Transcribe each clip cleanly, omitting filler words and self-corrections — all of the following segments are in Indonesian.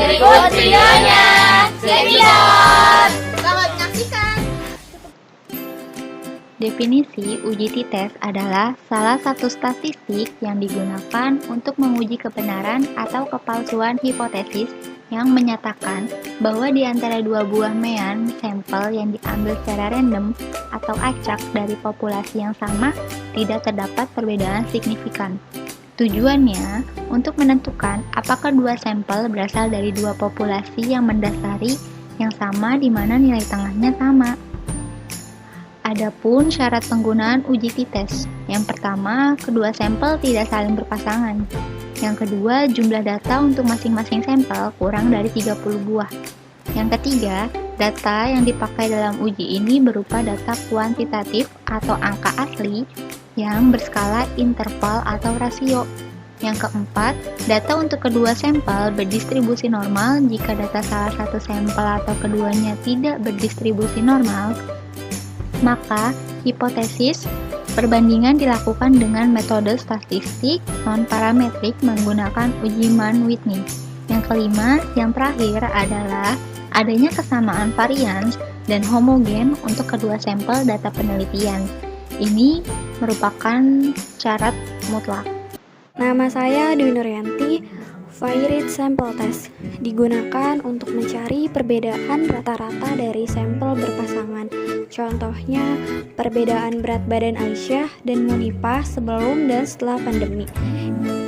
Berikut videonya, Seminar. Selamat menyaksikan. Definisi uji t-test adalah salah satu statistik yang digunakan untuk menguji kebenaran atau kepalsuan hipotesis yang menyatakan bahwa di antara dua buah mean sampel yang diambil secara random atau acak dari populasi yang sama tidak terdapat perbedaan signifikan. Tujuannya untuk menentukan apakah dua sampel berasal dari dua populasi yang mendasari yang sama di mana nilai tengahnya sama. Adapun syarat penggunaan uji t-test. Yang pertama, kedua sampel tidak saling berpasangan. Yang kedua, jumlah data untuk masing-masing sampel kurang dari 30 buah. Yang ketiga, data yang dipakai dalam uji ini berupa data kuantitatif atau angka asli yang berskala interval atau rasio. Yang keempat, data untuk kedua sampel berdistribusi normal jika data salah satu sampel atau keduanya tidak berdistribusi normal. Maka, hipotesis perbandingan dilakukan dengan metode statistik non-parametrik menggunakan uji Mann-Whitney. Yang kelima, yang terakhir adalah adanya kesamaan varians dan homogen untuk kedua sampel data penelitian. Ini merupakan syarat mutlak. Nama saya Dwi Nuryanti. Varied sample test digunakan untuk mencari perbedaan rata-rata dari sampel berpasangan. Contohnya, perbedaan berat badan Aisyah dan Munifah sebelum dan setelah pandemi.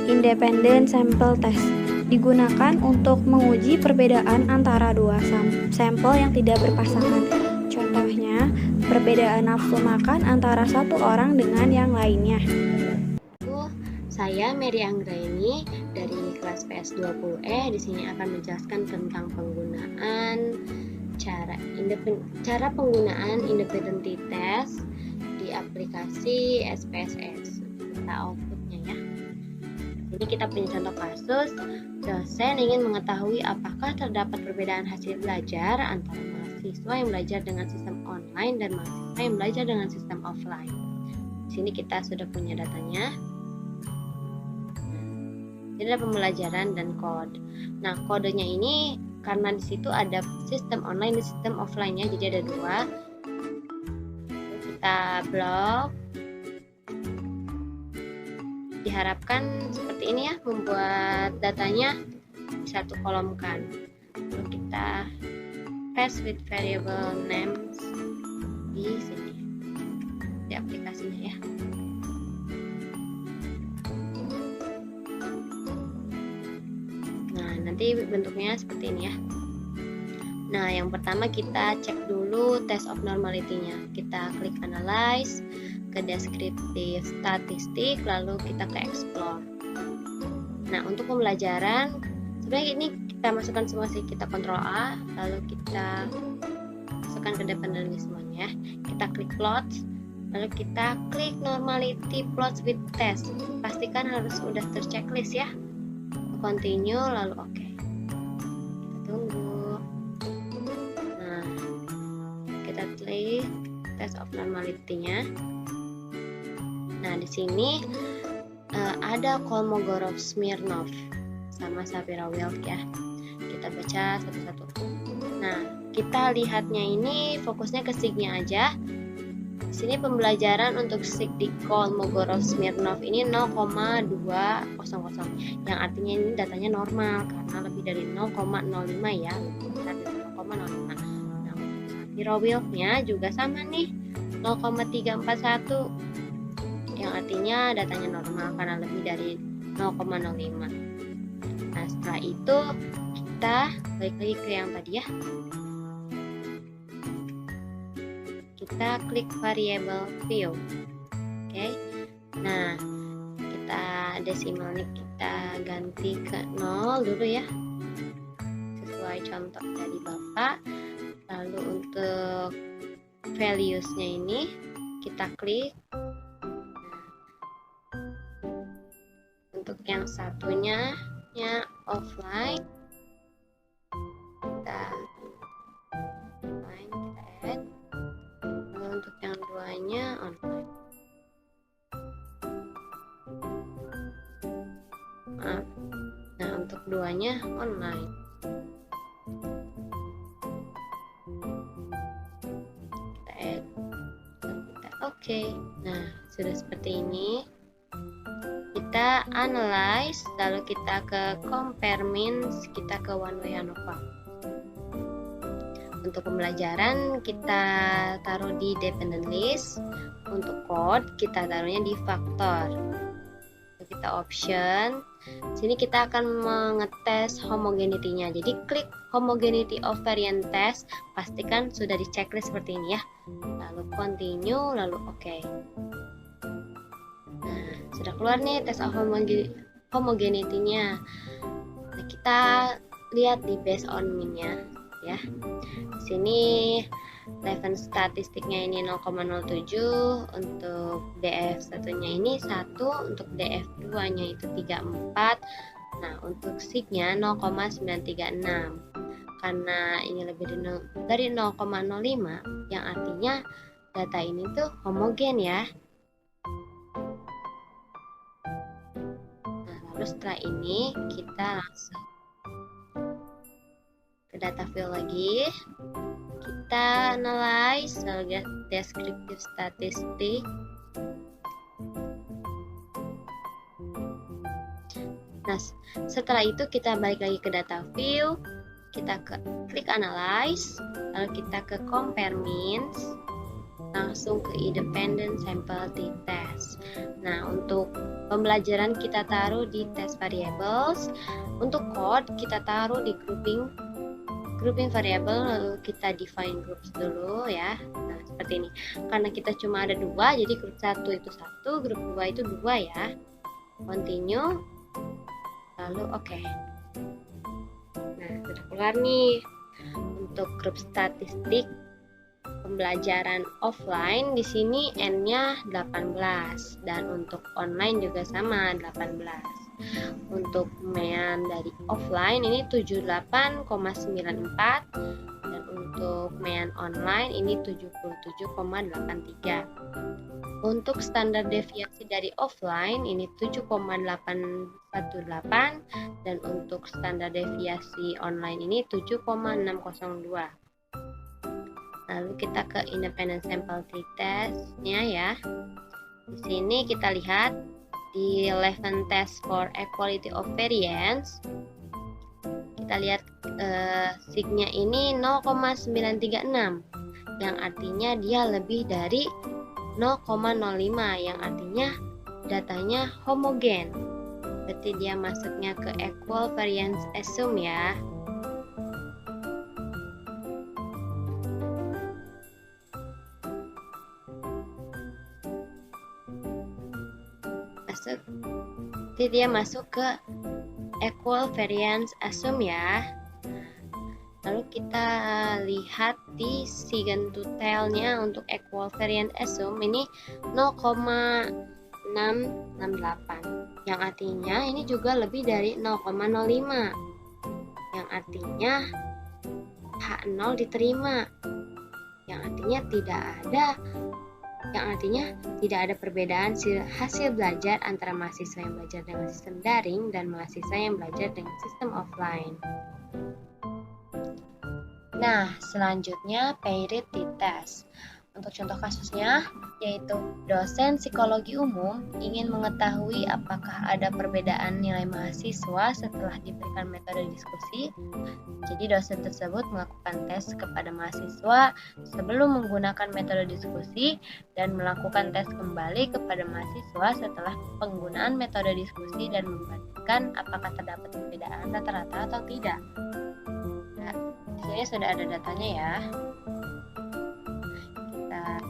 Independent sample test digunakan untuk menguji perbedaan antara dua sampel yang tidak berpasangan. Contohnya, perbedaan nafsu makan antara satu orang dengan yang lainnya. Saya Mary Anggraini dari kelas PS20E. Di sini akan menjelaskan tentang cara penggunaan independent t-test di aplikasi SPSS. Kita outputnya ya. Jadi kita punya contoh kasus, dosen ingin mengetahui apakah terdapat perbedaan hasil belajar antara mahasiswa yang belajar dengan sistem online dan mahasiswa yang belajar dengan sistem offline. Di sini kita sudah punya datanya. Jadi ada pembelajaran dan kode. Nah, kodenya ini karena di situ ada sistem online dan sistem offline ya, jadi ada dua. Kita blok. Diharapkan seperti ini ya, membuat datanya bisa satu kolomkan. Lalu kita paste with variable names di sini di aplikasinya ya. Nanti bentuknya seperti ini ya. Nah, yang pertama kita cek dulu test of normality-nya. Kita klik analyze, ke descriptive statistik, lalu kita ke explore. Nah, untuk pembelajaran sebenarnya ini kita masukkan semua sih. Kita Ctrl A, lalu kita masukkan ke dependency semuanya. Kita klik plots, lalu kita klik normality plots with test. Pastikan harus sudah terchecklist ya. Continue, lalu oke. Kita tunggu. Nah, kita klik test of normality-nya. Nah, di sini ada Kolmogorov Smirnov sama Sapir-Whorf ya. Kita baca satu-satu. Nah, kita lihatnya ini fokusnya ke signya aja. Di sini pembelajaran untuk sig di Kolmogorov Smirnov ini 0,200, yang artinya ini datanya normal karena lebih dari 0,05 ya, lebih besar dari 0,05. Nah, untuk Sapir-Whorf-nya juga sama nih, 0,341, yang artinya datanya normal karena lebih dari 0,05. Nah, setelah itu kita balik lagi ke yang tadi ya. Kita klik variable view. Oke. Nah, kita desimalnya kita ganti ke 0 dulu ya, sesuai contoh dari Bapak. Lalu untuk values-nya ini kita klik. Untuk yang satunya offline, kita add. Untuk yang duanya online. Nah, untuk duanya online. Oke, nah sudah seperti ini. Kita analyze, lalu kita ke compare means, kita ke one way ANOVA. Untuk pembelajaran kita taruh di dependent list. Untuk code kita taruhnya di faktor. Kita option. Sini kita akan mengetes homogeneity-nya. Jadi klik homogeneity of variant test, pastikan sudah di checklist seperti ini ya. Lalu continue, lalu oke. Nah, sudah keluar nih tes homogeneity-nya. Nah, kita lihat di based on mean-nya ya. Di sini level statistiknya ini 0,07, untuk DF1-nya ini 1, untuk DF2-nya itu 34. Nah, untuk sig-nya 0,936. Karena ini lebih dari 0,05, yang artinya data ini tuh homogen ya. Nah, lalu setelah ini kita langsung ke data field lagi. Kita analyze, lalu lihat descriptive statistik. Nah, setelah itu kita balik lagi ke data view, kita klik analyze, lalu kita ke compare means, langsung ke independent sample t-test. Nah, untuk pembelajaran kita taruh di test variables, untuk code kita taruh di grouping variable, lalu kita define groups dulu ya. Nah, seperti ini. Karena kita cuma ada 2, jadi grup 1 itu 1, grup 2 itu 2 ya. Continue, lalu oke. Nah, sudah keluar nih. Untuk grup statistik pembelajaran offline di sini N-nya 18 dan untuk online juga sama 18. Untuk mean dari offline ini 78,94 dan untuk mean online ini 77,83. Untuk standar deviasi dari offline ini 7,818 dan untuk standar deviasi online ini 7,602. Lalu kita ke independent sample t-test-nya ya. Di sini kita lihat di 11 test for equality of variance, kita lihat sig-nya ini 0,936, yang artinya dia lebih dari 0,05, yang artinya datanya homogen. Berarti dia masuknya ke equal variance assume ya. Jadi dia masuk ke equal variance assume ya. Lalu kita lihat di sign-to-tail-nya untuk equal variance assume ini 0,668, yang artinya ini juga lebih dari 0,05, yang artinya H0 diterima, yang artinya tidak ada perbedaan hasil belajar antara mahasiswa yang belajar dengan sistem daring dan mahasiswa yang belajar dengan sistem offline. Nah, selanjutnya paired t-test. Untuk contoh kasusnya, yaitu dosen psikologi umum ingin mengetahui apakah ada perbedaan nilai mahasiswa setelah diberikan metode diskusi. Jadi dosen tersebut melakukan tes kepada mahasiswa sebelum menggunakan metode diskusi dan melakukan tes kembali kepada mahasiswa setelah penggunaan metode diskusi dan membandingkan apakah terdapat perbedaan rata-rata atau tidak. Nah, di sini sudah ada datanya ya. Kita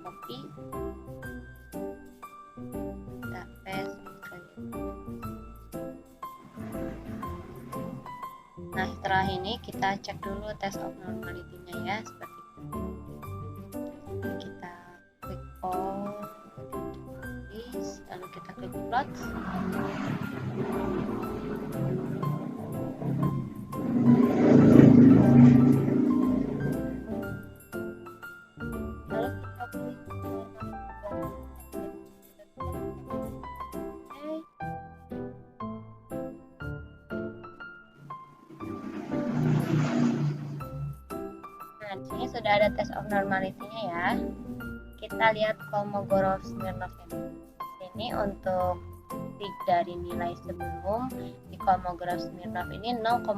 copy, kita paste. Nah, setelah ini kita cek dulu test of normality-nya ya, seperti itu. Kita klik all, lalu kita klik plot. sudah ada test of normality-nya ya. Kita lihat Kolmogorov-Smirnov ini. Ini untuk sig dari nilai sebelum di Kolmogorov-Smirnov ini 0,2.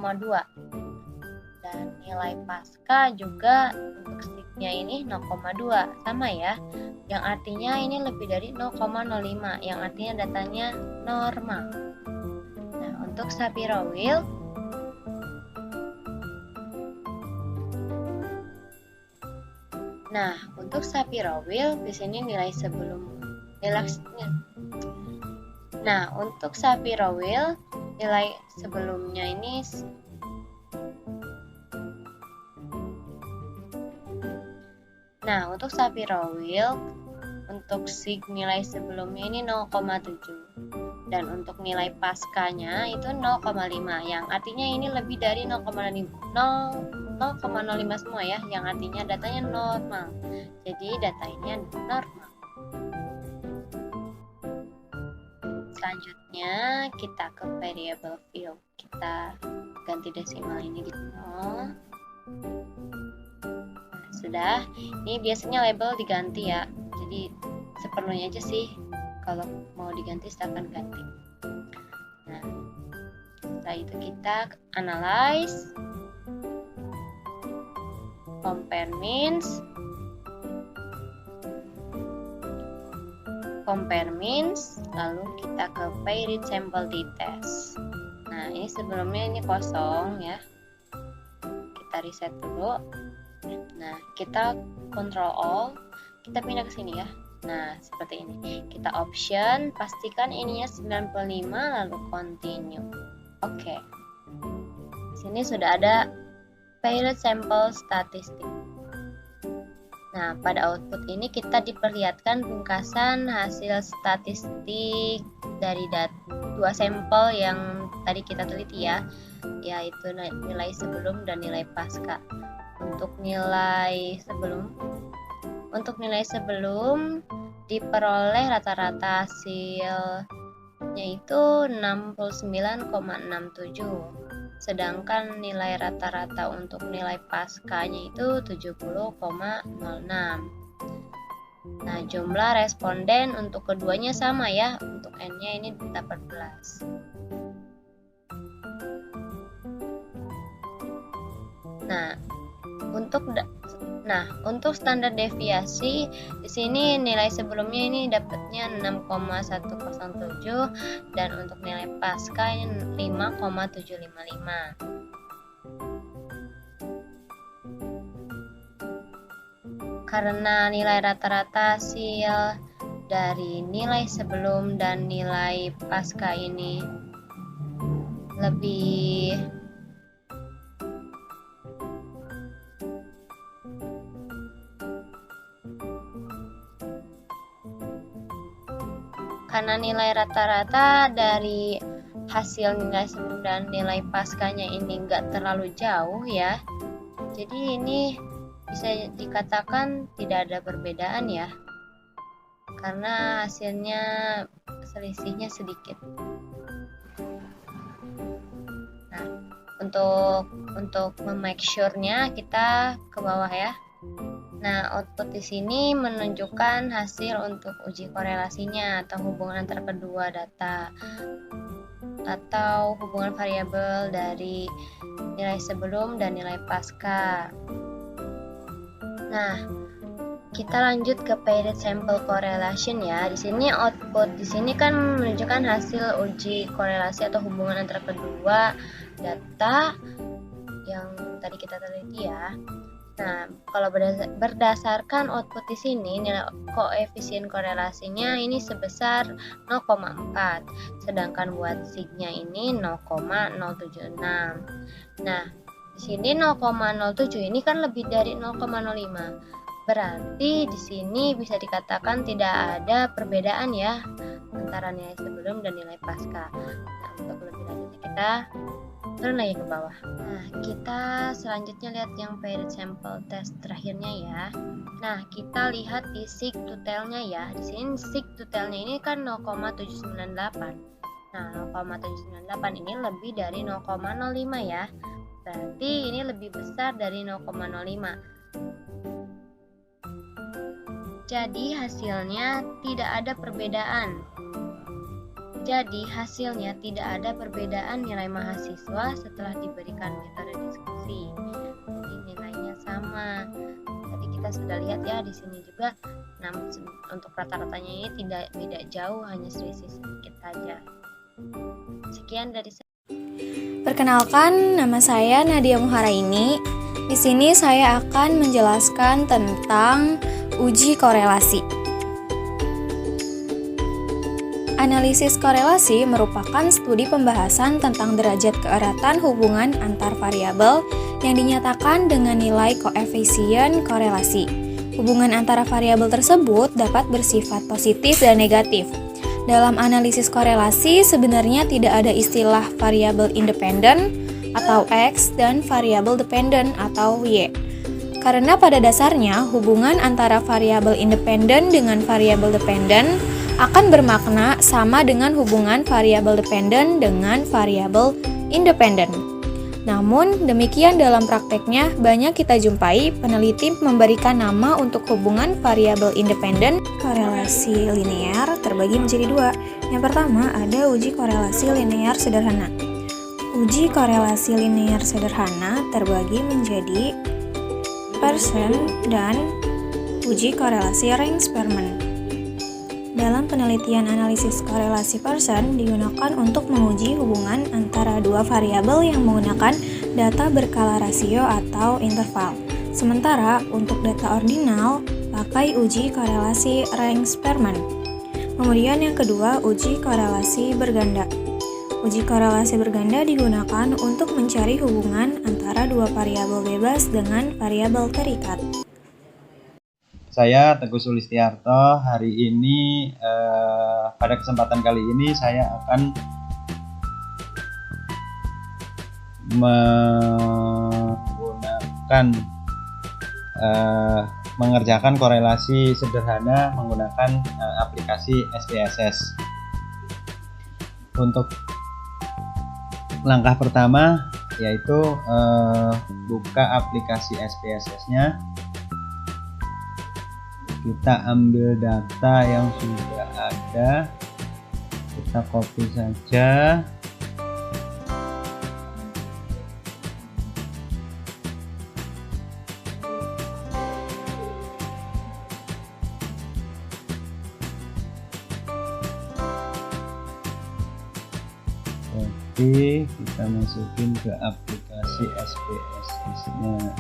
Dan nilai pasca juga untuk signya ini 0,2, sama ya. Yang artinya ini lebih dari 0,05, yang artinya datanya normal. Nah, untuk Shapiro-Wilk di sini nilai sebelum nilai sebelumnya ini untuk Shapiro-Wilk untuk sig nilai sebelumnya ini 0,7 dan untuk nilai paskanya itu 0,5, yang artinya ini lebih dari 0,05 semua ya, yang artinya datanya normal. Jadi data ini normal. Selanjutnya kita ke variable field. Kita ganti desimal ini di 0. Nah, sudah. Ini biasanya label diganti ya. Jadi seperlunya aja sih. Kalau mau diganti silahkan ganti. Nah, setelah itu kita analyze, compare means, lalu kita ke paired sample t-test. Nah, ini sebelumnya ini kosong ya. Kita reset dulu. Nah, kita control all, kita pindah ke sini ya. Nah, seperti ini. Kita option, pastikan ininya 95 lalu continue. Oke. Sini sudah ada paired sample statistik. Nah, pada output ini kita diperlihatkan ringkasan hasil statistik dari dua sampel yang tadi kita teliti ya, yaitu nilai sebelum dan nilai pasca. Untuk nilai sebelum diperoleh rata-rata hasilnya itu 69,67. Sedangkan nilai rata-rata untuk nilai paskanya itu 70,06. Nah, jumlah responden untuk keduanya sama ya. Untuk N-nya ini 14. Untuk standar deviasi di sini nilai sebelumnya ini dapatnya 6,107 dan untuk nilai pasca ini 5,755. Karena nilai rata-rata hasil dari nilai sebelum dan nilai pasca ini lebih karena nilai rata-rata dari hasil nilai sebelum dan nilai paskanya ini enggak terlalu jauh ya. Jadi ini bisa dikatakan tidak ada perbedaan ya. Karena hasilnya selisihnya sedikit. Nah, untuk memake sure-nya kita ke bawah ya. Nah, output di sini menunjukkan hasil untuk uji korelasinya atau hubungan antara kedua data atau hubungan variabel dari nilai sebelum dan nilai pasca. Nah, kita lanjut ke paired sample correlation ya. Di sini output di sini kan menunjukkan hasil uji korelasi atau hubungan antara kedua data yang tadi kita teliti ya. Nah, kalau berdasarkan output di sini nilai koefisien korelasinya ini sebesar 0,4, sedangkan buat signya ini 0,076. Nah, di sini 0,07 ini kan lebih dari 0,05. Berarti di sini bisa dikatakan tidak ada perbedaan ya antara nilai sebelum dan nilai pasca. Nah, untuk lebih lanjutnya kita turun lagi ke bawah. Nah, kita selanjutnya lihat yang paired sample test terakhirnya ya. Nah, kita lihat di sig to tail-nya ya. Di sini sig to tail-nya ini kan 0,798. Nah, 0,798 ini lebih dari 0,05 ya. Berarti ini lebih besar dari 0,05. Jadi hasilnya tidak ada perbedaan. Nilai mahasiswa setelah diberikan metode diskusi. Jadi nilainya sama. Tadi kita sudah lihat ya di sini juga. Namun untuk rata-ratanya ini tidak beda jauh, hanya selisih sedikit saja. Sekian dari saya. Perkenalkan, nama saya Nadia Muharaini. Di sini saya akan menjelaskan tentang uji korelasi. Analisis korelasi merupakan studi pembahasan tentang derajat keeratan hubungan antar variabel yang dinyatakan dengan nilai koefisien korelasi. Hubungan antara variabel tersebut dapat bersifat positif dan negatif. Dalam analisis korelasi sebenarnya tidak ada istilah variabel independen atau X dan variabel dependen atau Y. Karena pada dasarnya hubungan antara variabel independen dengan variabel dependen akan bermakna sama dengan hubungan variabel dependen dengan variabel independen. Namun, demikian dalam prakteknya banyak kita jumpai peneliti memberikan nama untuk hubungan variabel independen. Korelasi linear terbagi menjadi dua. Yang pertama ada uji korelasi linear sederhana. Uji korelasi linear sederhana terbagi menjadi Pearson dan uji korelasi Ring-Sperman. Dalam penelitian analisis korelasi Pearson digunakan untuk menguji hubungan antara dua variabel yang menggunakan data berkala rasio atau interval. Sementara untuk data ordinal pakai uji korelasi Ring-Sperman. Kemudian yang kedua, uji korelasi berganda. Uji korelasi berganda digunakan untuk mencari hubungan antara dua variabel bebas dengan variabel terikat. Saya Teguh Sulistiarto. Hari ini pada kesempatan kali ini saya akan mengerjakan korelasi sederhana menggunakan aplikasi SPSS. Untuk langkah pertama yaitu buka aplikasi SPSS-nya. Kita ambil data yang sudah ada, kita copy saja. Copy, kita masukin ke aplikasi SPSS-nya.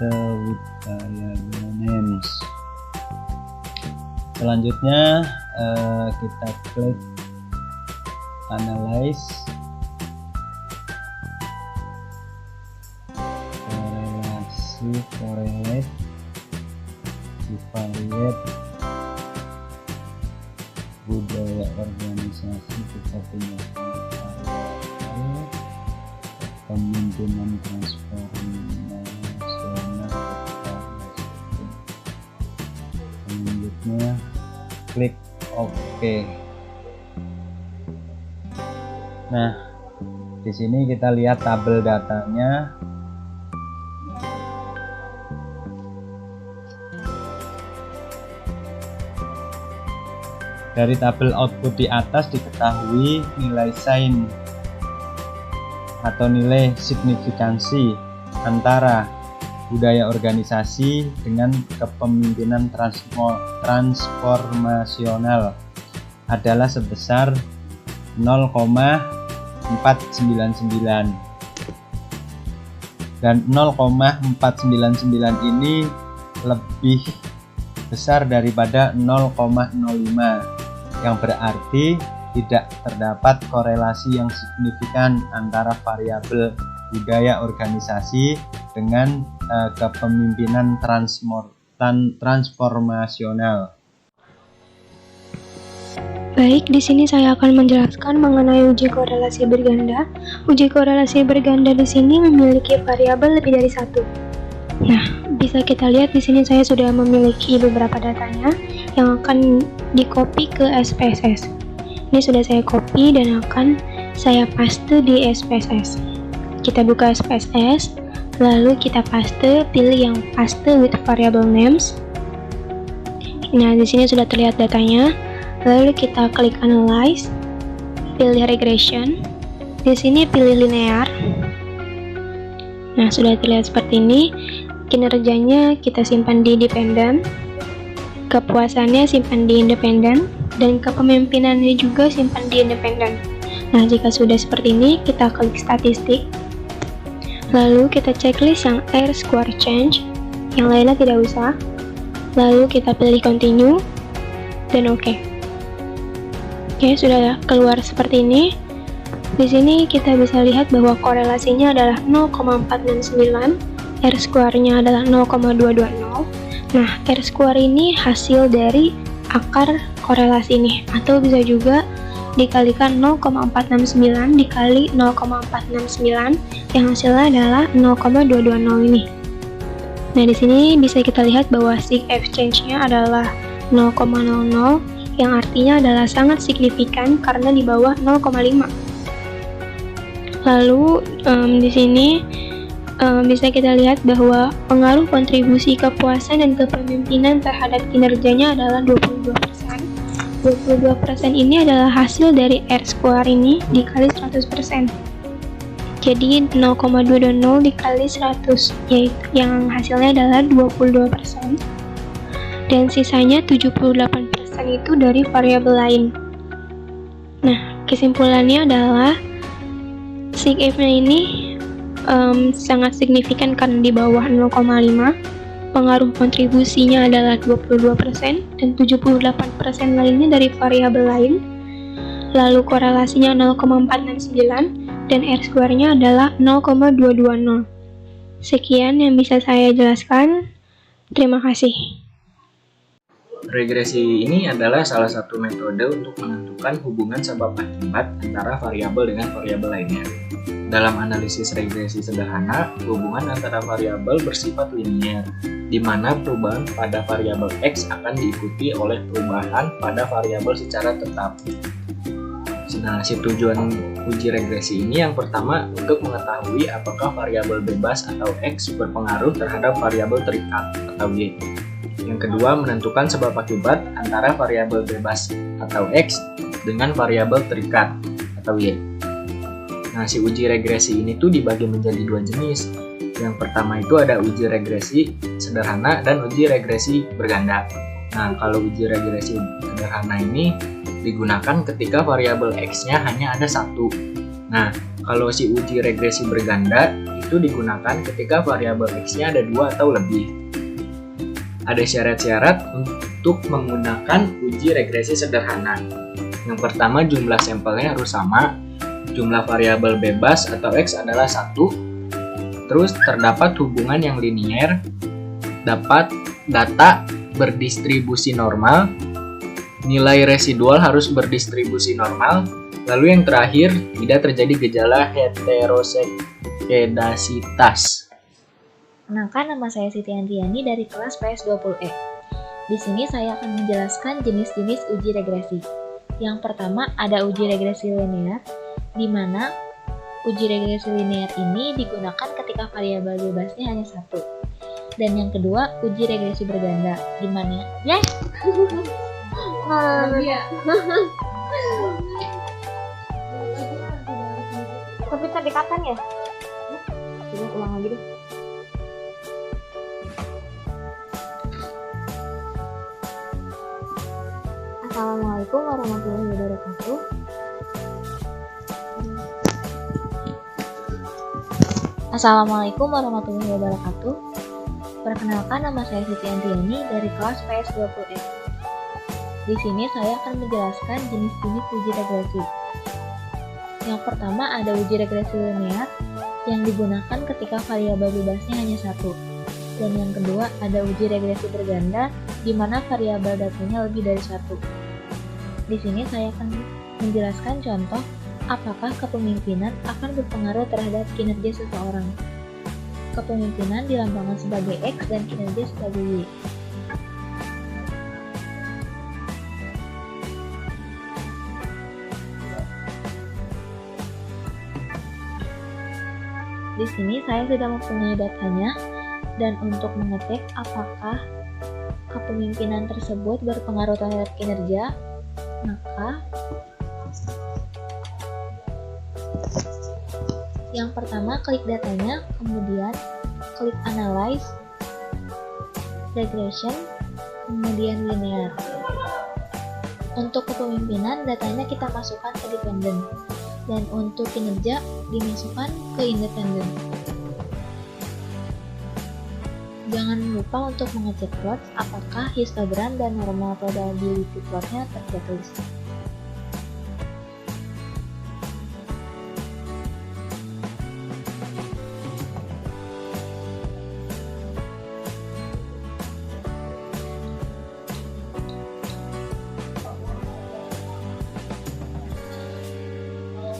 With variable names. Selanjutnya kita klik analyze, korelasi, correlate, divariate, budaya organisasi, kita punya pemimpinan transformasi. Selanjutnya klik OK. Nah, di sini kita lihat tabel datanya. Dari tabel output di atas diketahui nilai sign atau nilai signifikansi antara budaya organisasi dengan kepemimpinan transformasional adalah sebesar 0,499 dan 0,499 ini lebih besar daripada 0,05 yang berarti tidak terdapat korelasi yang signifikan antara variabel budaya organisasi dengan kepemimpinan transformasional. Baik, di sini saya akan menjelaskan mengenai uji korelasi berganda. Uji korelasi berganda di sini memiliki variabel lebih dari satu. Nah, bisa kita lihat di sini saya sudah memiliki beberapa datanya yang akan di-copy ke SPSS. Ini sudah saya copy dan akan saya paste di SPSS. Kita buka SPSS, lalu kita paste, pilih yang paste with variable names. Nah, di sini sudah terlihat datanya. Lalu kita klik analyze, pilih regression. Di sini pilih linear. Nah, sudah terlihat seperti ini. Kinerjanya kita simpan di dependent, kepuasannya simpan di independent, dan kepemimpinannya juga simpan di independent. Nah, jika sudah seperti ini, kita klik statistik. Lalu kita checklist yang R-square change, yang lainnya tidak usah. Lalu kita pilih continue, dan oke. Oke, sudah keluar seperti ini. Di sini kita bisa lihat bahwa korelasinya adalah 0,469, R-square-nya adalah 0,220. Nah, R-square ini hasil dari akar korelasi ini, atau bisa juga dikalikan 0,469 dikali 0,469 yang hasilnya adalah 0,220 ini. Nah, di sini bisa kita lihat bahwa sigf change-nya adalah 0,00 yang artinya adalah sangat signifikan karena di bawah 0,5. Lalu di sini bisa kita lihat bahwa pengaruh kontribusi kepuasan dan kepemimpinan terhadap kinerjanya adalah 22%. 22% ini adalah hasil dari R-square ini dikali 100%. Jadi 0,220 dikali 100, yaitu yang hasilnya adalah 22%. Dan sisanya 78% itu dari variabel lain. Nah, kesimpulannya adalah sigf-nya ini sangat signifikan karena di bawah 0,5. Pengaruh kontribusinya adalah 22% dan 78% lainnya dari variabel lain. Lalu korelasinya 0,469 dan R-square-nya adalah 0,220. Sekian yang bisa saya jelaskan. Terima kasih. Regresi ini adalah salah satu metode untuk menentukan hubungan sebab akibat antara variabel dengan variabel lainnya. Dalam analisis regresi sederhana, hubungan antara variabel bersifat linier, di mana perubahan pada variabel X akan diikuti oleh perubahan pada variabel secara tetap. Nah, si tujuan uji regresi ini yang pertama untuk mengetahui apakah variabel bebas atau X berpengaruh terhadap variabel terikat atau Y. Yang kedua, menentukan sebab akibat antara variabel bebas atau X dengan variabel terikat atau Y. Nah, si uji regresi ini tuh dibagi menjadi dua jenis. Yang pertama itu ada uji regresi sederhana dan uji regresi berganda. Nah, kalau uji regresi sederhana ini digunakan ketika variabel X-nya hanya ada satu. Nah, kalau si uji regresi berganda itu digunakan ketika variabel X-nya ada dua atau lebih. Ada syarat-syarat untuk menggunakan uji regresi sederhana. Yang pertama, jumlah sampelnya harus sama, jumlah variabel bebas atau X adalah 1, terus terdapat hubungan yang linier, dapat data berdistribusi normal, nilai residual harus berdistribusi normal, lalu yang terakhir tidak terjadi gejala heterosedasitas. Kenalkan, nama saya Siti Andriani dari kelas PS20E. Di sini saya akan menjelaskan jenis-jenis uji regresi. Yang pertama ada uji regresi linear, di mana uji regresi linear ini digunakan ketika variabel bebasnya hanya satu. Dan yang kedua uji regresi berganda, di mana Tapi tadi kapan ya? Coba ulang lagi deh. Assalamualaikum warahmatullahi wabarakatuh. Assalamualaikum warahmatullahi wabarakatuh. Perkenalkan, nama saya Siti Andriani dari kelas PS20E. Di sini saya akan menjelaskan jenis-jenis uji regresi. Yang pertama ada uji regresi linear yang digunakan ketika variabel bebasnya hanya satu. Dan yang kedua ada uji regresi berganda di mana variabel datanya lebih dari satu. Di sini saya akan menjelaskan contoh apakah kepemimpinan akan berpengaruh terhadap kinerja seseorang. Kepemimpinan dilambangkan sebagai X dan kinerja sebagai Y. Di sini saya sudah mempunyai datanya, dan untuk mengecek apakah kepemimpinan tersebut berpengaruh terhadap kinerja, maka yang pertama klik datanya, kemudian klik analyze, regression, kemudian linear. Untuk kepemimpinan datanya kita masukkan ke dependent, dan untuk kinerja dimasukkan ke independent. Jangan lupa untuk mengecek plots apakah histogram dan normal probability plotnya tertulis.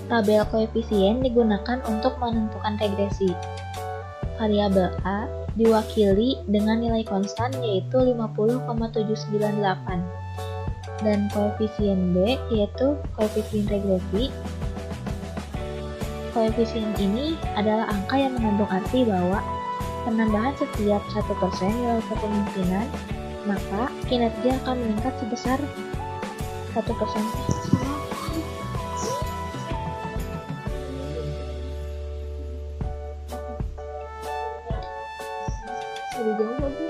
Tabel koefisien digunakan untuk menentukan regresi. Variabel A diwakili dengan nilai konstan yaitu 50,798 dan koefisien B yaitu koefisien regresi. Koefisien ini adalah angka yang mengandung arti bahwa penambahan setiap 1% nilai kepemimpinan, maka kinerja akan meningkat sebesar 1%. Lebih jauh lagi.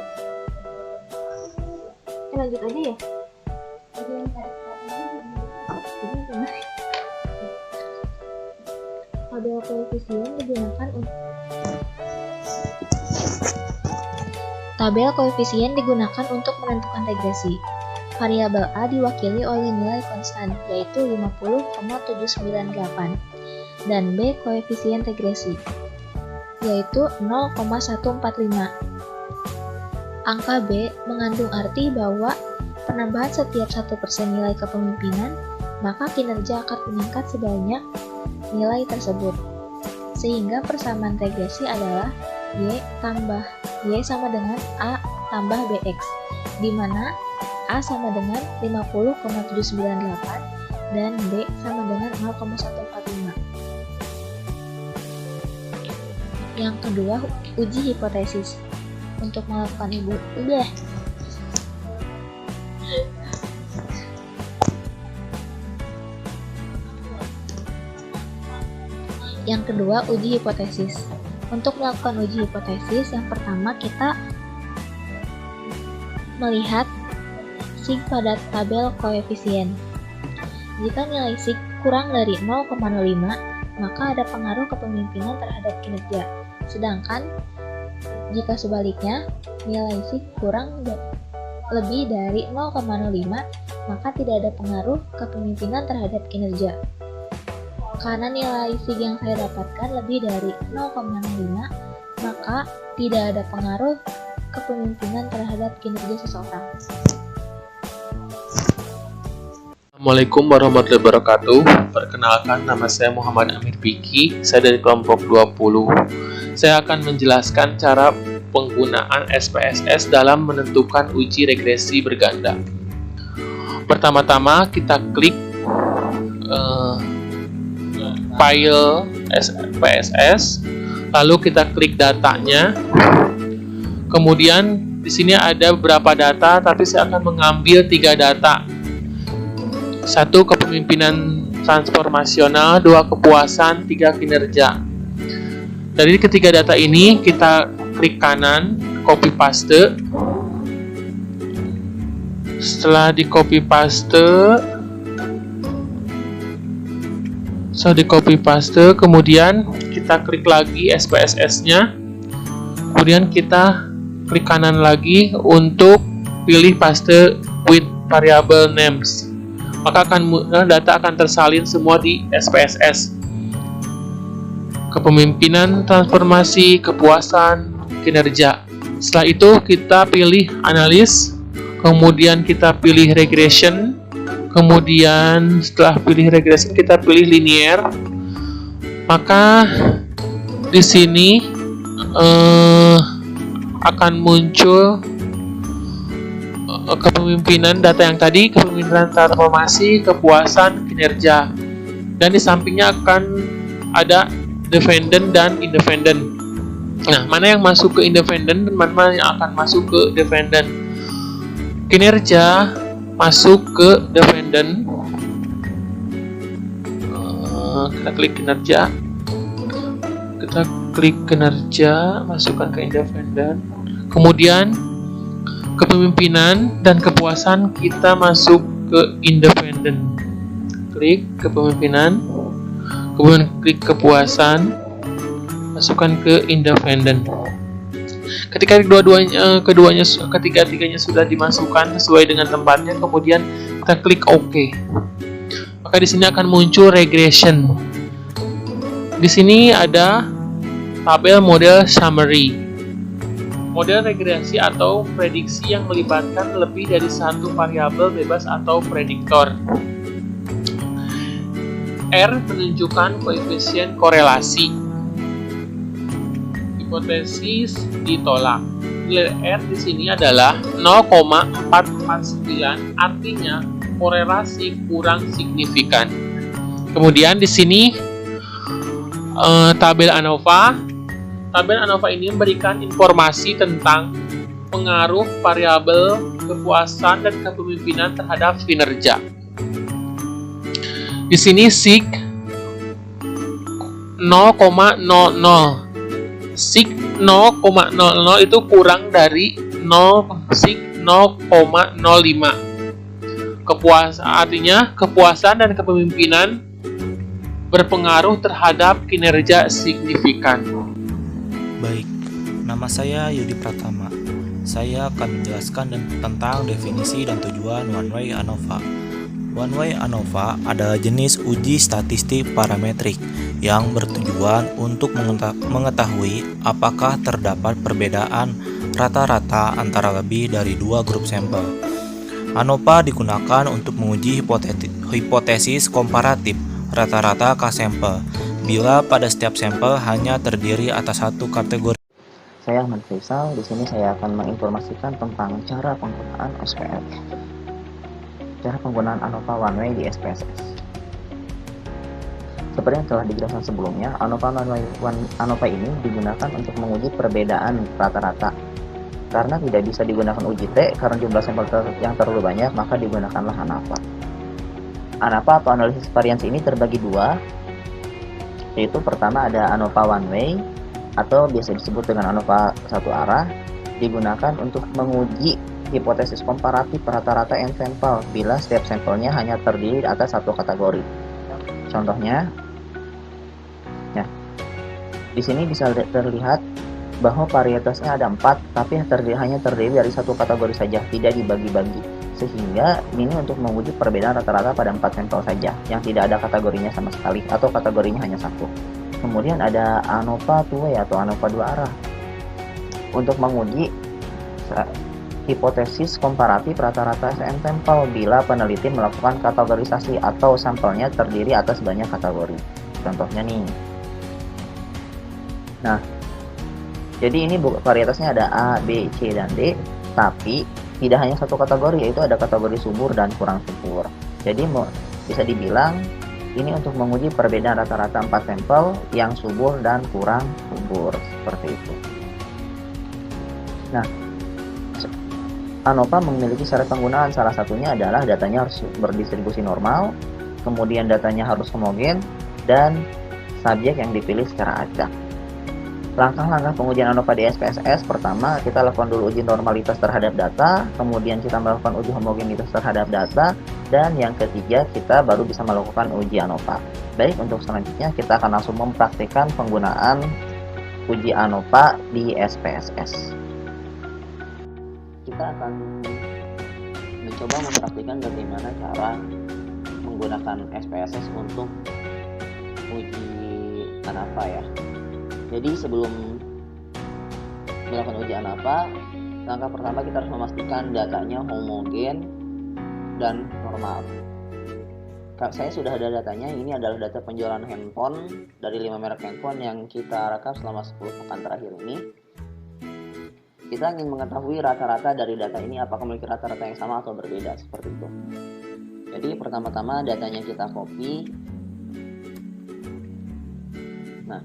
Lanjut aja ya. Tabel koefisien digunakan untuk menentukan regresi. Variabel A diwakili oleh nilai konstan yaitu 50,798 dan B koefisien regresi yaitu 0,145. Angka B mengandung arti bahwa penambahan setiap 1% nilai kepemimpinan, maka kinerja akan meningkat sebanyak nilai tersebut. Sehingga persamaan regresi adalah Y tambah Y sama dengan A tambah BX, di mana A sama dengan 50,798 dan B sama dengan 0,145. Yang kedua, uji hipotesis. Untuk melakukan Yang kedua, uji hipotesis. Untuk melakukan uji hipotesis, yang pertama kita melihat sig pada tabel koefisien. Jika nilai sig kurang dari 0,05, maka ada pengaruh kepemimpinan terhadap kinerja. Sedangkan jika sebaliknya, nilai sig kurang lebih dari 0,05, maka tidak ada pengaruh kepemimpinan terhadap kinerja. Karena nilai sig yang saya dapatkan lebih dari 0,05, maka tidak ada pengaruh kepemimpinan terhadap kinerja seseorang. Assalamualaikum warahmatullahi wabarakatuh. Perkenalkan, nama saya Muhammad Amir Piki. Saya dari kelompok 20. Saya akan menjelaskan cara penggunaan SPSS dalam menentukan uji regresi berganda. Pertama-tama kita klik file SPSS, lalu kita klik datanya. Kemudian di sini ada beberapa data, tapi saya akan mengambil 3 data. 1 kepemimpinan transformasional, 2 kepuasan, 3 kinerja. Dari ketiga data ini kita klik kanan, copy paste. Setelah di copy paste, kemudian kita klik lagi SPSS-nya. Kemudian kita klik kanan lagi untuk pilih paste with variable names. Maka data akan tersalin semua di SPSS. Kepemimpinan, transformasi, kepuasan, kinerja. Setelah itu kita pilih analis, kemudian kita pilih regression, kemudian setelah pilih regression kita pilih linear. Maka di sini akan muncul kepemimpinan data yang tadi, kepemimpinan transformasi, kepuasan, kinerja. Dan di sampingnya akan ada dependent dan independent. Nah, mana yang masuk ke independent dan mana yang akan masuk ke dependent? Kinerja masuk ke dependent. Kita klik kinerja. Kita klik kinerja, masukkan ke independent. Kemudian kepemimpinan dan kepuasan kita masuk ke independent. Klik kepemimpinan, kemudian klik kepuasan, masukkan ke independent. Ketika ketiga-tiganya sudah dimasukkan sesuai dengan tempatnya, kemudian kita klik OK. Maka di sini akan muncul regression. Di sini ada tabel model summary. Model regresi atau prediksi yang melibatkan lebih dari satu variabel bebas atau prediktor. R menunjukkan koefisien korelasi. Hipotesis ditolak. Nilai R di sini adalah 0,449, artinya korelasi kurang signifikan. Kemudian di sini tabel ANOVA. Tabel ANOVA ini memberikan informasi tentang pengaruh variabel kepuasan dan kepemimpinan terhadap kinerja. Di sini SIG 0,00. SIG 0,00 itu kurang dari SIG 0,05. Artinya kepuasan dan kepemimpinan berpengaruh terhadap kinerja signifikan. Baik, nama saya Yudi Pratama. Saya akan menjelaskan tentang definisi dan tujuan one-way ANOVA. One-way ANOVA adalah jenis uji statistik parametrik yang bertujuan untuk mengetahui apakah terdapat perbedaan rata-rata antara lebih dari dua grup sampel. ANOVA digunakan untuk menguji hipotesis komparatif rata-rata K-sampel bila pada setiap sampel hanya terdiri atas satu kategori. Saya Ahmad Faisal. Di sini saya akan menginformasikan tentang cara penggunaan SPSS. Cara penggunaan ANOVA one way di SPSS. Seperti yang telah dijelaskan sebelumnya, ANOVA ini digunakan untuk menguji perbedaan rata-rata. Karena tidak bisa digunakan uji T karena jumlah sampel yang terlalu banyak, maka digunakanlah ANOVA. ANOVA atau analisis varians ini terbagi dua, yaitu pertama ada ANOVA one way atau biasa disebut dengan ANOVA satu arah, digunakan untuk menguji hipotesis komparatif rata-rata n sampel bila setiap sampelnya hanya terdiri atas satu kategori. Contohnya, ya, di sini bisa terlihat bahwa varietasnya ada 4, tapi hanya terdiri dari satu kategori saja, tidak dibagi-bagi. Sehingga ini untuk menguji perbedaan rata-rata pada 4 sampel saja, yang tidak ada kategorinya sama sekali, atau kategorinya hanya satu. Kemudian ada ANOVA two-way atau ANOVA dua arah, untuk menguji hipotesis komparatif rata-rata n sampel bila peneliti melakukan kategorisasi atau sampelnya terdiri atas banyak kategori. Contohnya nih. Nah, jadi ini varietasnya ada A, B, C, dan D, tapi tidak hanya satu kategori, yaitu ada kategori subur dan kurang subur. Jadi bisa dibilang ini untuk menguji perbedaan rata-rata 4 sampel yang subur dan kurang subur, seperti itu. Nah, ANOVA memiliki syarat penggunaan, salah satunya adalah datanya harus berdistribusi normal, kemudian datanya harus homogen, dan subjek yang dipilih secara acak. Langkah-langkah pengujian ANOVA di SPSS, pertama kita lakukan dulu uji normalitas terhadap data, kemudian kita melakukan uji homogenitas terhadap data, dan yang ketiga kita baru bisa melakukan uji ANOVA. Baik, untuk selanjutnya kita akan langsung mempraktikkan penggunaan uji ANOVA di SPSS. Kita akan mencoba mempraktikkan bagaimana cara menggunakan SPSS untuk uji ANOVA ya. Jadi sebelum melakukan uji ANOVA, langkah pertama kita harus memastikan datanya homogen dan normal. Saya sudah ada datanya, ini adalah data penjualan handphone dari 5 merek handphone yang kita rekap selama 10 pekan terakhir ini. Kita ingin mengetahui rata-rata dari data ini apakah memiliki rata-rata yang sama atau berbeda, seperti itu. Jadi pertama-tama datanya kita copy. Nah,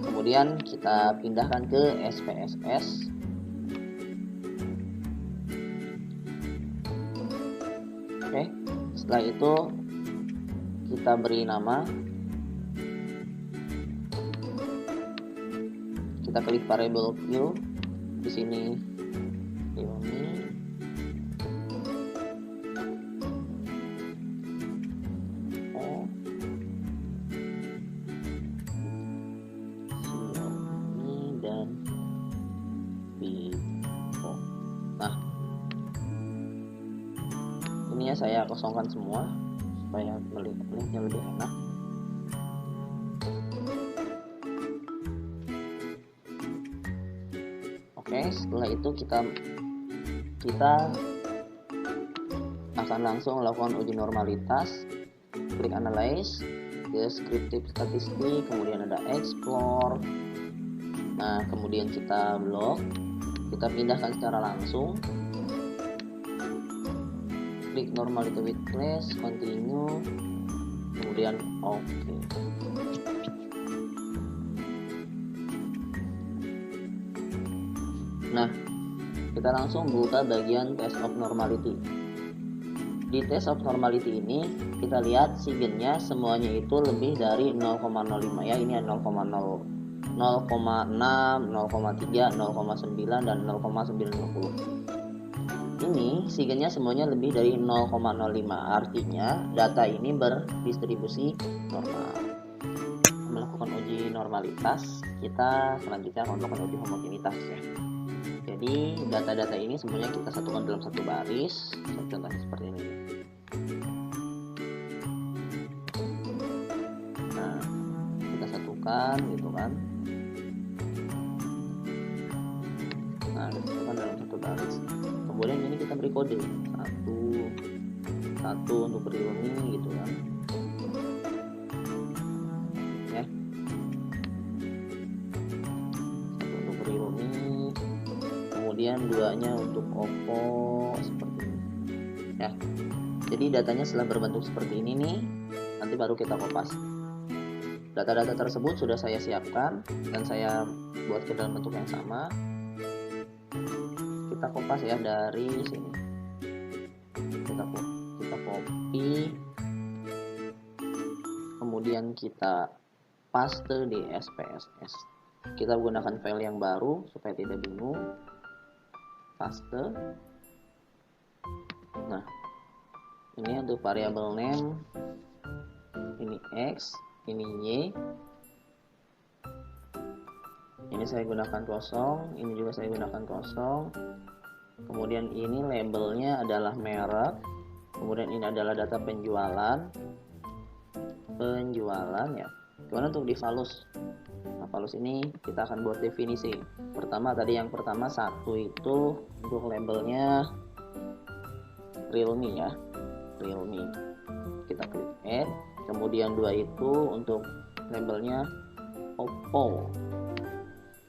kemudian kita pindahkan ke SPSS. Oke, setelah itu kita beri nama. Kita klik variable view. Di sini ini. Dan Vivo. Nah, ini ya saya kosongkan semua supaya melihatnya lebih enak. Oke, setelah itu kita akan langsung melakukan uji normalitas. Klik analyze, descriptive statistik, kemudian ada explore. Nah, kemudian kita blok, kita pindahkan secara langsung. Klik normality with class, continue, kemudian oke. Nah, kita langsung buka bagian test of normality. Di test of normality ini kita lihat sigennya semuanya itu lebih dari 0,05 ya. Ini 0,0, 0,6, 0,3, 0,9 dan 0,950. Ini sigennya semuanya lebih dari 0,05. Artinya data ini berdistribusi normal. Melakukan uji normalitas, kita selanjutnya akan melakukan uji homogenitas ya. Jadi data-data ini semuanya kita satukan dalam satu baris. Contohnya seperti ini. Nah, kita satukan gitu kan. Nah, kita satukan dalam satu baris. Kemudian ini kita beri kode satu untuk real-me gitu kan. Ya. Satu untuk real-me. Kemudian duanya untuk Oppo seperti ini ya. Jadi datanya setelah berbentuk seperti ini nih, nanti baru kita kopas. Data-data tersebut sudah saya siapkan dan saya buat ke dalam bentuk yang sama. Kita kopas ya dari sini. Kita copy, kemudian kita paste di SPSS. Kita gunakan file yang baru supaya tidak bingung. Paste. Nah, ini untuk variable name, ini X, ini Y. Ini saya gunakan kosong, ini juga saya gunakan kosong. Kemudian ini labelnya adalah merek. Kemudian ini adalah data penjualan ya. Kemudian untuk di valus. Nah, valus ini kita akan buat definisi. Yang pertama satu itu untuk labelnya realme ya, realme. Kita klik add. Kemudian 2 itu untuk labelnya Oppo.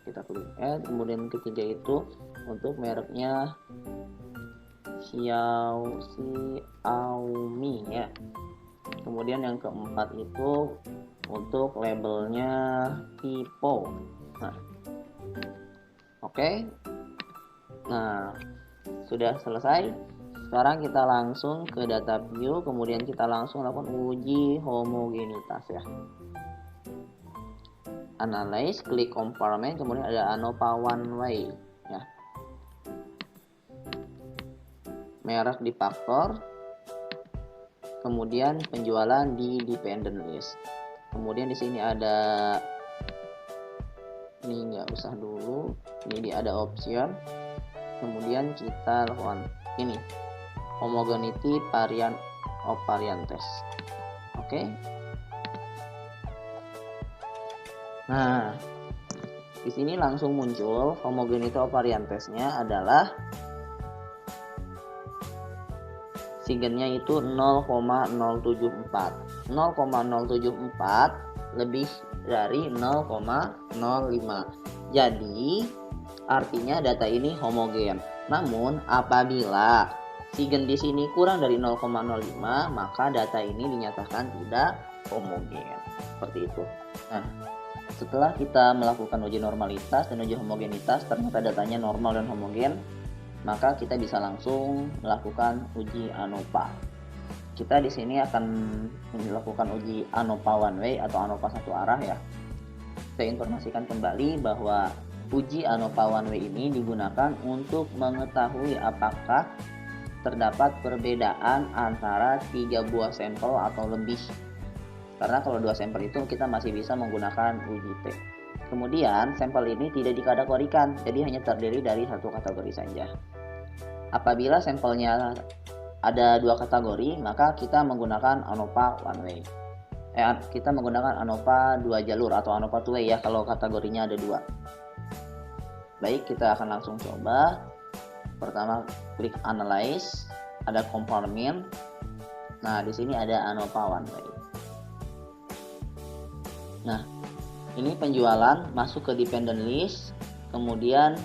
Kita klik add. Kemudian ketiga itu untuk mereknya Xiaomi ya. Kemudian yang keempat itu untuk labelnya Vivo. Nah, oke. Nah, sudah selesai. Sekarang kita langsung ke data view, kemudian kita langsung lakukan uji homogenitas ya. Analyze, klik comparison, kemudian ada ANOVA one way ya. Merek di faktor, kemudian penjualan di dependent list. Kemudian di sini ada, ini nggak usah dulu, ini ada option. Kemudian kita lakukan ini homogeneity variant of variant test. Oke. Nah, di sini langsung muncul homogeneity of variant testnya adalah sigennya itu 0,074. 0,074 lebih dari 0,05. Jadi artinya data ini homogen. Namun apabila sigen di sini kurang dari 0,05, maka data ini dinyatakan tidak homogen. Seperti itu. Nah, Setelah kita melakukan uji normalitas dan uji homogenitas, ternyata datanya normal dan homogen, maka kita bisa langsung melakukan uji ANOVA. Kita di sini akan melakukan uji ANOVA one way atau ANOVA satu arah ya. Saya informasikan kembali bahwa uji ANOVA one way ini digunakan untuk mengetahui apakah terdapat perbedaan antara 3 buah sampel atau lebih. Karena kalau 2 sampel itu kita masih bisa menggunakan uji T. Kemudian sampel ini tidak dikategorikan, jadi hanya terdiri dari 1 kategori saja. Apabila sampelnya ada 2 kategori, maka kita menggunakan ANOVA one way. Kita menggunakan ANOVA 2 jalur atau ANOVA two way ya kalau kategorinya ada 2. Baik, kita akan langsung coba. Pertama klik analyze, ada compartment. Nah, di sini ada ANOVA one way. Nah, ini penjualan masuk ke dependent list, kemudian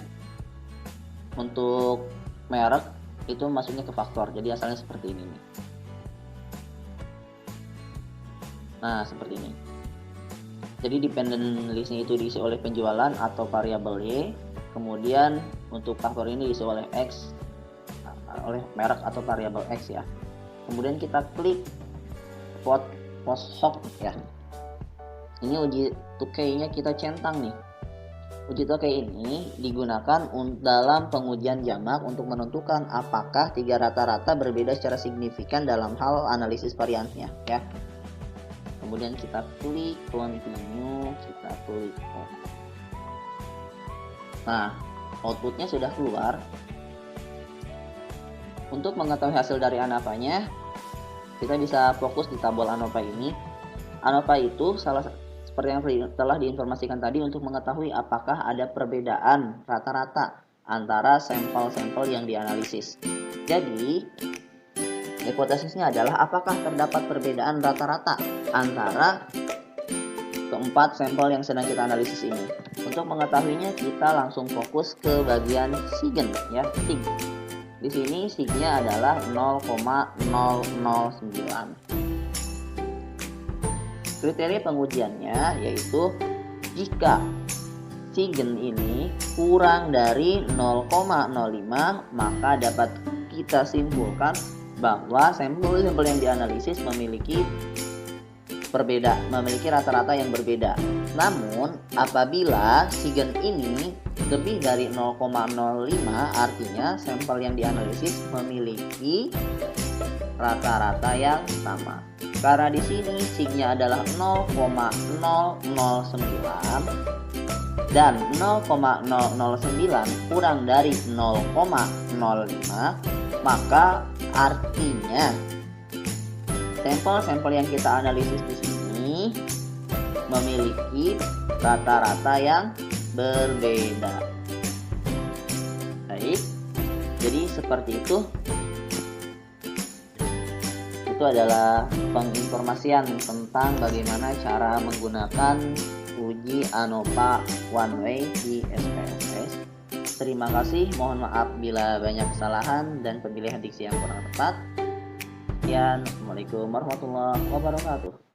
untuk merek itu masuknya ke faktor, jadi asalnya seperti ini nih. Nah, seperti ini. Jadi dependent listnya itu diisi oleh penjualan atau variabel Y, kemudian untuk faktor ini diisi oleh X, oleh merek atau variabel X ya. Kemudian kita klik post hoc ya. Ini uji 2K-nya kita centang nih. Uji 2K ini digunakan dalam pengujian jamak untuk menentukan apakah 3 rata-rata berbeda secara signifikan dalam hal analisis variannya ya. Kemudian kita klik continue, kita klik on. Nah, outputnya sudah keluar. Untuk mengetahui hasil dari ANOVA-nya, kita bisa fokus di tabel ANOVA ini. ANOVA itu seperti yang telah diinformasikan tadi untuk mengetahui apakah ada perbedaan rata-rata antara sampel-sampel yang dianalisis. Jadi, hipotesisnya adalah apakah terdapat perbedaan rata-rata antara keempat sampel yang sedang kita analisis ini. Untuk mengetahuinya kita langsung fokus ke bagian SIGN ya, SIG. Di sini SIG-nya adalah 0,009. Kriteria pengujiannya yaitu jika SIGN ini kurang dari 0,05 maka dapat kita simpulkan bahwa sampel-sampel yang dianalisis memiliki rata-rata yang berbeda. Namun apabila SIGN ini lebih dari 0,05 artinya sampel yang dianalisis memiliki rata-rata yang sama. Karena di sini SIG-nya adalah 0,009 dan 0,009 kurang dari 0,05 maka artinya sampel-sampel yang kita analisis di sini memiliki rata-rata yang berbeda. Baik, jadi seperti itu. Itu adalah penginformasian tentang bagaimana cara menggunakan uji ANOVA one way di SPSS. Terima kasih, mohon maaf bila banyak kesalahan dan pemilihan diksi yang kurang tepat. Sekian, Assalamualaikum warahmatullahi wabarakatuh.